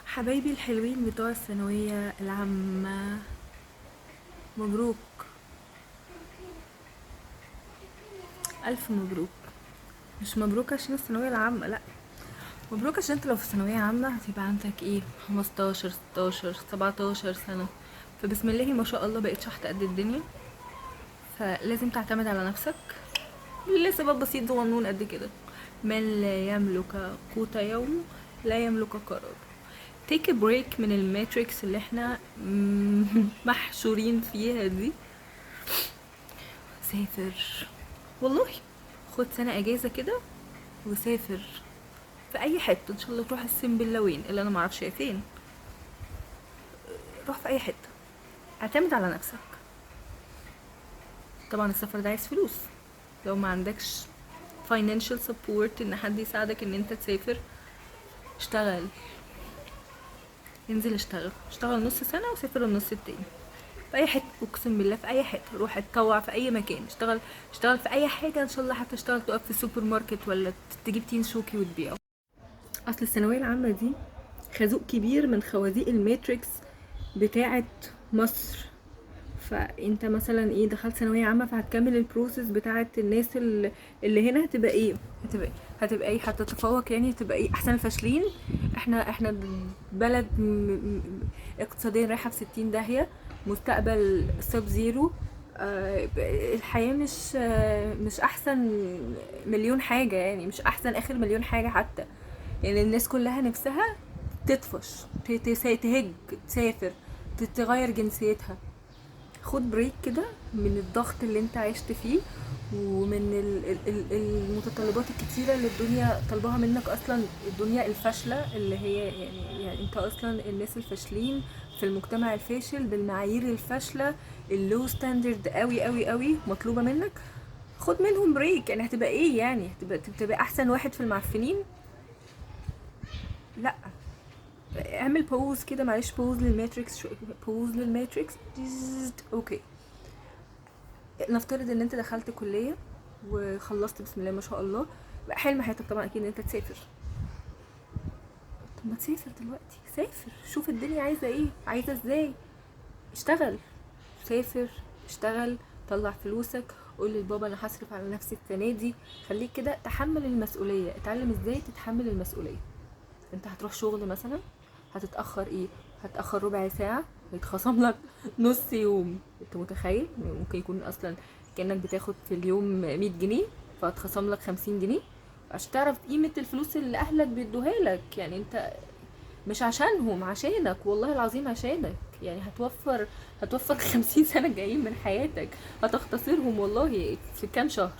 حبايبي الحلوين بتوع الثانوية العامة، مبروك. ألف مبروك. مش مبروك عشان الثانوية العامة، لأ، مبروك عشان انت لو في ثانوية عامة هتبقى عندك ايه، 15 16 17 سنة، فبسم الله ما شاء الله بقيت شحط قد الدنيا. فلازم تعتمد على نفسك لسبب بسيط صغنون قد كده: من لا يملك قوت يوم لا يملك قرار. تيك بريك من الماتريكس اللي احنا محشورين فيها دي. سافر، والله خد سنة اجازة كده وسافر في اي حتة، ان شاء الله تروح السنبلاوين اللي انا معرفش هي فين. روح في اي حتة، اعتمد على نفسك. طبعا السفر ده عايز فلوس. لو ما عندكش financial support ان حد يساعدك ان انت تسافر، اشتغل، انزل اشتغل نص سنة وسافر النص التاني في اي حته. اقسم بالله في اي حته، روح اتطوع في اي مكان، اشتغل في اي حاجه، ان شاء الله حتى اشتغل تقف في السوبر ماركت ولا تجيب تين شوكي وتبيعه. اصل الثانويه العامه دي خازوق كبير من خوازيق الماتريكس بتاعه مصر. فانت مثلا ايه، دخلت ثانويه عامه فهتكمل البروسيس بتاعه الناس اللي هنا، هتبقى ايه، هتبقى ايه، هتتفوق يعني، هتبقى ايه، احسن الفاشلين. احنا بلد اقتصاديا رايحه في 60 داهيه، مستقبل سب زيرو. الحياه مش احسن مليون حاجه، يعني مش احسن اخر مليون حاجه حتى. يعني الناس كلها نفسها تطفش، تهج، تسافر، تغير جنسيتها. خد بريك كده من الضغط اللي انت عشت فيه، ومن المتطلبات الكتيرة اللي الدنيا طلبها منك اصلا. الدنيا الفاشلة اللي هي يعني انت اصلا الناس الفاشلين في المجتمع الفاشل بالمعايير الفاشلة، اللو ستاندرد قوي قوي قوي مطلوبة منك. خد منهم بريك. يعني هتبقى ايه، يعني هتبقى احسن واحد في المعفنين؟ لا، اعمل بوز كده، معلش، بوز للماتريكس، بوز للماتريكس. اوكي، نفترض ان انت دخلت كلية وخلصت بسم الله ما شاء الله، بقى حلم حياتك طبعا اكيد ان انت تسافر. طب ما تسافر دلوقتي، سافر، شوف الدنيا عايزة ايه، عايزة ازاي. اشتغل، سافر، اشتغل، طلع فلوسك، قول للبابا انا هصرف على نفسي السنة دي. خليك كده تحمل المسؤولية، اتعلم ازاي تتحمل المسؤولية. انت هتروح شغل مثلا، هتتأخر ايه، هتأخر ربع ساعة هيتخصم لك نص يوم. انت متخيل؟ ممكن يكون اصلا كأنك بتاخد في اليوم 100 جنيه، فهتخصم لك 50 جنيه عشان تعرف قيمة الفلوس اللي اهلك بيدوها لك. يعني انت مش عشانهم، عشانك، والله العظيم عشانك. يعني هتوفر 50 سنة جايين من حياتك، هتختصرهم والله في كام شهر.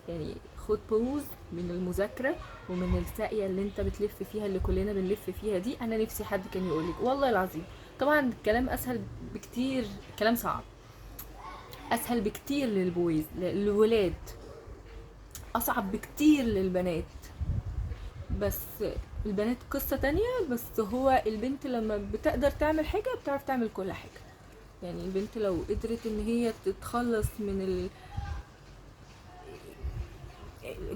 يعني خد بوز من المذاكرة ومن الساقية اللي انت بتلف فيها، اللي كلنا بنلف فيها دي. انا نفسي حد كان يقولك والله العظيم. طبعا الكلام اسهل بكتير، كلام صعب، اسهل بكتير للبويز، للولاد اصعب بكتير للبنات. بس البنات قصة تانية. بس هو البنت لما بتقدر تعمل حاجة بتعرف تعمل كل حاجة. يعني البنت لو قدرت ان هي تتخلص من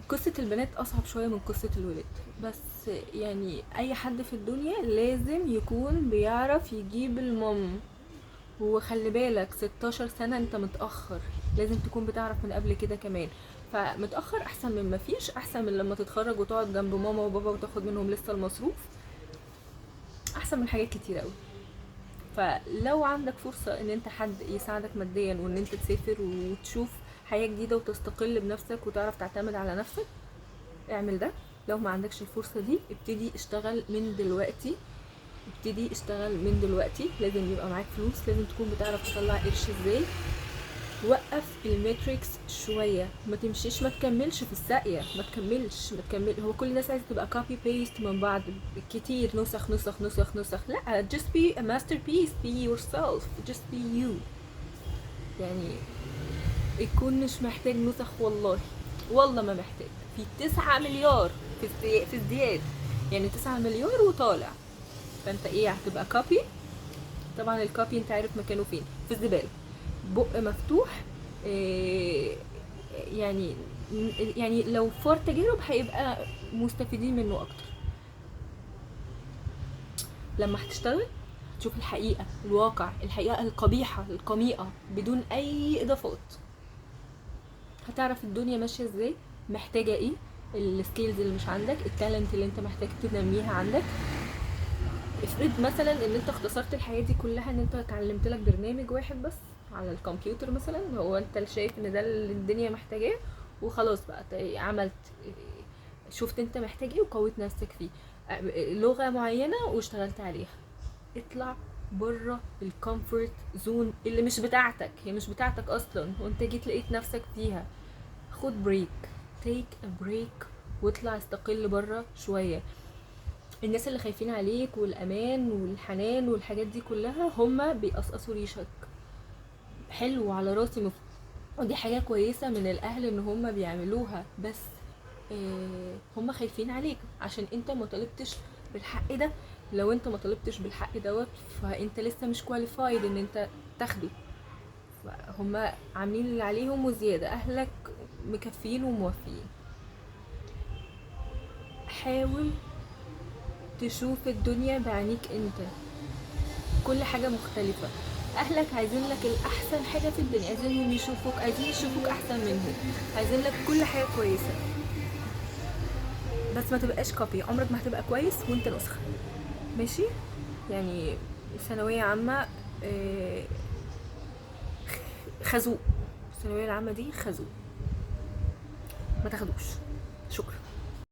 قصة البنات أصعب شوية من قصة الولاد. بس يعني أي حد في الدنيا لازم يكون بيعرف يجيب المام. وخلي بالك 16 سنة انت متأخر، لازم تكون بتعرف من قبل كده كمان. فمتأخر أحسن من مفيش، أحسن من لما تتخرج وتقعد جنب ماما وبابا وتاخد منهم لسه المصروف، أحسن من حاجات كتير قوي. فلو عندك فرصة ان انت حد يساعدك ماديا وان انت تسافر وتشوف حياة جديدة وتستقل بنفسك وتعرف تعتمد على نفسك، اعمل ده. لو ما عندكش الفرصة دي، ابتدي اشتغل من دلوقتي. ابتدي اشتغل من دلوقتي، لازم يبقى معاك فلوس، لازم تكون بتعرف تطلع قرش ازاي. وقف الماتريكس شوية، ما تمشيش، ما تكملش في الساقية، ما تكمل. هو كل الناس عايزة تبقى كوبي بيست من بعض، كتير نسخ نسخ نسخ نسخ. لا، just be a masterpiece, be yourself, just be you. يعني يكون مش محتاج نسخ، والله والله ما محتاج. في 9 مليار في ازدياد، يعني 9 مليار وطالع. فانت ايه، هتبقى كوبي. طبعا الكوبي انت عارف مكانه فين، في الزبالة. بق مفتوح. إيه، يعني يعني لو فور تجارب هيبقى مستفيدين منه اكتر. لما هتشتغل تشوف الحقيقة، الواقع، الحقيقة القبيحة القميئة بدون اي اضافات. هتعرف الدنيا ماشية ازاي، محتاجة ايه، السكيلز اللي مش عندك، التالنت اللي انت محتاج تنميها عندك. افرض مثلا ان انت اختصرت الحياة دي كلها ان انت اتعلمت لك برنامج واحد بس على الكمبيوتر مثلا، هو انت اللي شايف ان ده اللي الدنيا محتاجاه، وخلاص بقى عملت، شفت انت محتاج ايه وقويت نفسك فيه، لغة معينة واشتغلت عليها. اطلع بره الكومفورت زون اللي مش بتاعتك، هي مش بتاعتك اصلا وانت جيت لقيت نفسك فيها. خد بريك، تيك ا بريك، واطلع استقل بره شوية. الناس اللي خايفين عليك والامان والحنان والحاجات دي كلها هما بيقصقصوا ريشك. حلو على راسي ودي حاجة كويسة من الاهل ان هما بيعملوها، بس هما خايفين عليك عشان انت ما طلبتش بالحق ده. لو انت ما طلبتش بالحق دوت فانت لسه مش كواليفايد ان انت تاخده. هما عاملين اللي عليهم وزيادة، اهلك مكفيين وموفيين. حاول تشوف الدنيا بعينيك انت، كل حاجة مختلفة. اهلك عايزين لك الاحسن حاجة في الدنيا، عايزين يشوفوك احسن منهم، عايزين لك كل حاجة كويسة، بس ما تبقاش كوبي. عمرك ما هتبقى كويس وانت نسخة، ماشي؟ يعني ثانوية عامة خازوق، الثانوية العامة دي خازوق، ما تاخدوش. شكرا.